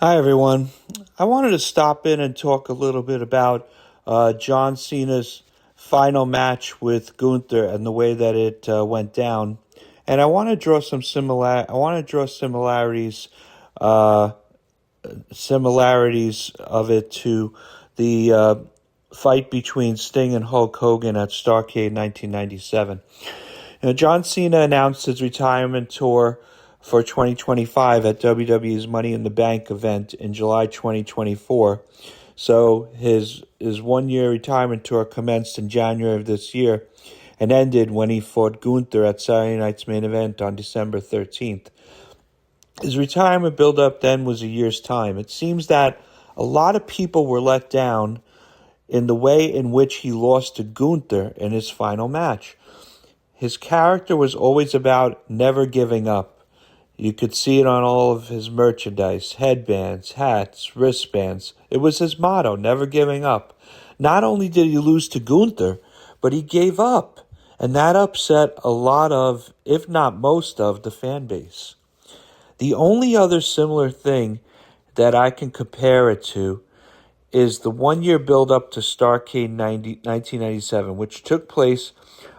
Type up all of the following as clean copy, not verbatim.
Hi, everyone. I wanted to stop in and talk a little bit about John Cena's final match with Gunther and the way that it went down. And I want to draw similarities, uh, similarities of it to the fight between Sting and Hulk Hogan at Starrcade 1997. John Cena announced his retirement tour for 2025 at WWE's Money in the Bank event in July 2024. So his 1 year retirement tour commenced in January of this year and ended when he fought Gunther at Saturday Night's Main Event on December 13th. His retirement build-up then was a year's time. It seems that a lot of people were let down in the way in which he lost to Gunther in his final match. His character was always about never giving up. You could see it on all of his merchandise, headbands, hats, wristbands. It was his motto, never giving up. Not only did he lose to Gunther, but he gave up. And that upset a lot of, if not most of, the fan base. The only other similar thing that I can compare it to is the 1 year build-up to Starrcade 1997, which took place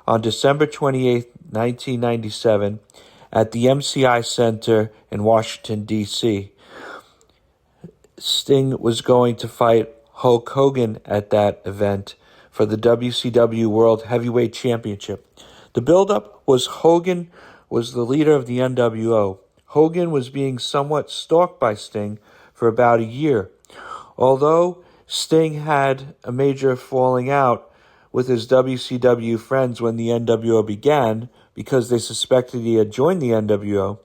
on December 28th, 1997, at the MCI Center in Washington, D.C. Sting was going to fight Hulk Hogan at that event for the WCW World Heavyweight Championship. The build-up was Hogan was the leader of the NWO. Hogan was being somewhat stalked by Sting for about a year. Although Sting had a major falling out with his WCW friends when the NWO began because they suspected he had joined the NWO,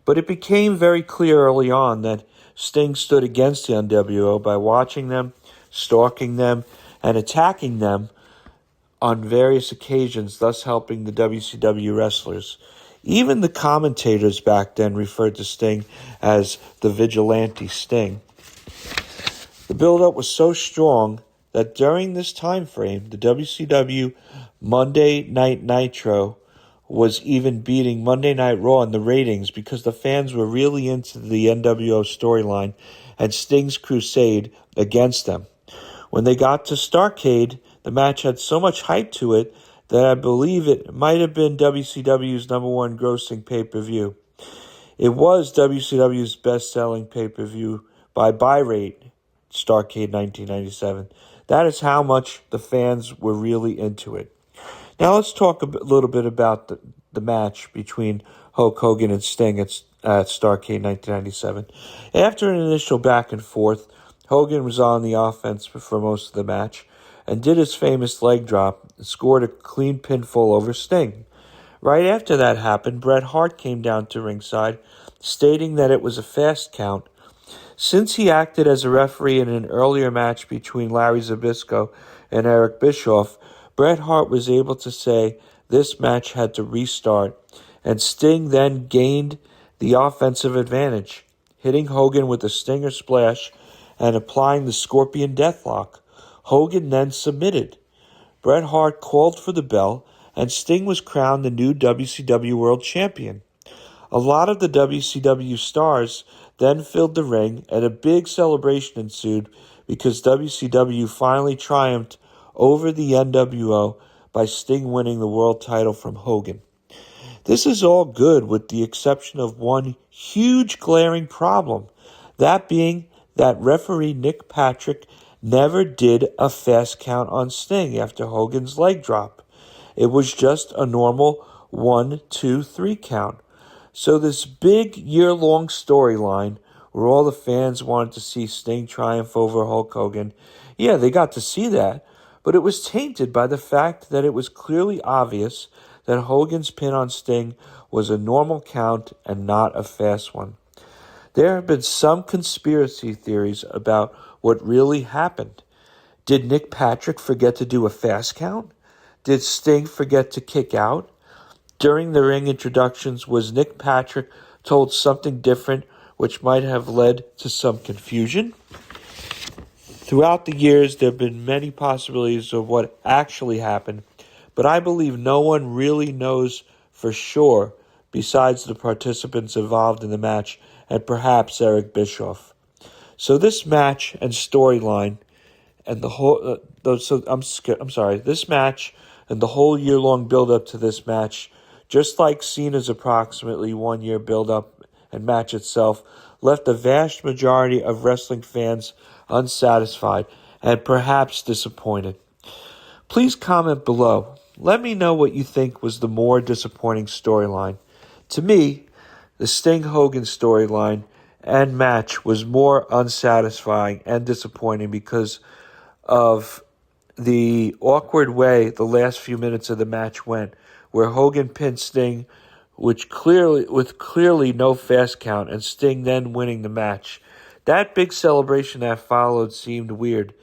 but it became very clear early on that Sting stood against the NWO by watching them, stalking them, and attacking them on various occasions, thus helping the WCW wrestlers. Even the commentators back then referred to Sting as the Vigilante Sting. The build-up was so strong that during this time frame, the WCW Monday Night Nitro was even beating Monday Night Raw in the ratings because the fans were really into the NWO storyline and Sting's crusade against them. When they got to Starrcade, the match had so much hype to it that I believe it might have been WCW's number one grossing pay-per-view. It was WCW's best-selling pay-per-view by buy rate, Starrcade 1997. That is how much the fans were really into it. Now let's talk a little bit about the match between Hulk Hogan and Sting at Starrcade 1997. After an initial back and forth, Hogan was on the offense for most of the match and did his famous leg drop and scored a clean pinfall over Sting. Right after that happened, Bret Hart came down to ringside, stating that it was a fast count. Since he acted as a referee in an earlier match between Larry Zbyszko and Eric Bischoff, Bret Hart was able to say this match had to restart, and Sting then gained the offensive advantage, hitting Hogan with a Stinger Splash and applying the Scorpion Deathlock. Hogan then submitted. Bret Hart called for the bell, and Sting was crowned the new WCW World Champion. A lot of the WCW stars then filled the ring, and a big celebration ensued because WCW finally triumphed over the NWO by Sting winning the world title from Hogan. This is all good with the exception of one huge glaring problem, that being that referee Nick Patrick never did a fast count on Sting after Hogan's leg drop. It was just a normal 1, 2, 3 count. So this big year-long storyline where all the fans wanted to see Sting triumph over Hulk Hogan, yeah, they got to see that, but it was tainted by the fact that it was clearly obvious that Hogan's pin on Sting was a normal count and not a fast one. There have been some conspiracy theories about what really happened. Did Nick Patrick forget to do a fast count? Did Sting forget to kick out? During the ring introductions, was Nick Patrick told something different which might have led to some confusion? Throughout the years, there have been many possibilities of what actually happened, but I believe no one really knows for sure besides the participants involved in the match and perhaps Eric Bischoff. So this match and storyline and the whole this match and the whole year-long build-up to this match, just like Cena's approximately 1 year build-up and match itself, left the vast majority of wrestling fans unsatisfied and perhaps disappointed. Please comment below. Let me know what you think was the more disappointing storyline. To me, the Sting Hogan storyline and match was more unsatisfying and disappointing because of the awkward way the last few minutes of the match went, where Hogan pinned Sting with clearly no fast count, and Sting then winning the match. That big celebration that followed seemed weird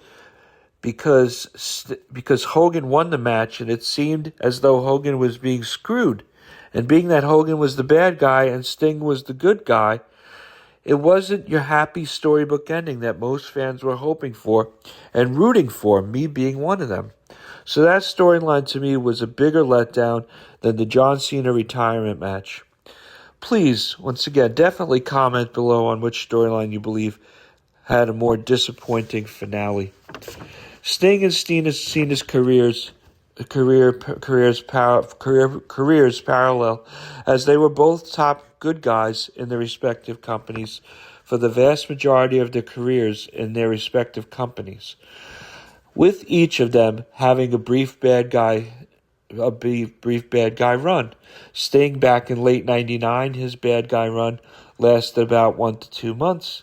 because Hogan won the match, and it seemed as though Hogan was being screwed. And being that Hogan was the bad guy and Sting was the good guy, it wasn't your happy storybook ending that most fans were hoping for and rooting for, me being one of them. So that storyline to me was a bigger letdown than the John Cena retirement match. Please, once again, definitely comment below on which storyline you believe had a more disappointing finale. Sting and Cena's careers parallel, as they were both top good guys in their respective companies for the vast majority of their careers in their respective companies, with each of them having a brief bad guy run. Sting back in late '99, his bad guy run lasted about 1 to 2 months,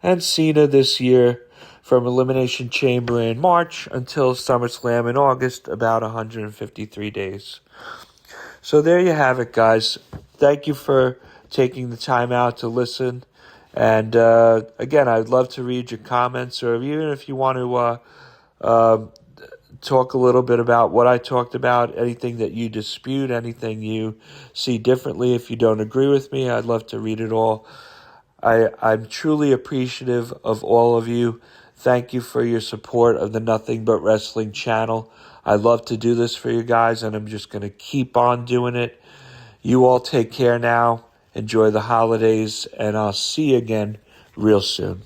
and Cena this year from Elimination Chamber in March until SummerSlam in August, about 153 days. So there you have it, guys. Thank you for taking the time out to listen. And again, I'd love to read your comments, or even if you want to talk a little bit about what I talked about, anything that you dispute, anything you see differently. If you don't agree with me, I'd love to read it all. I'm truly appreciative of all of you. Thank you for your support of the Nothing But Wrestling channel. I love to do this for you guys, and I'm just going to keep on doing it. You all take care now. Enjoy the holidays, and I'll see you again real soon.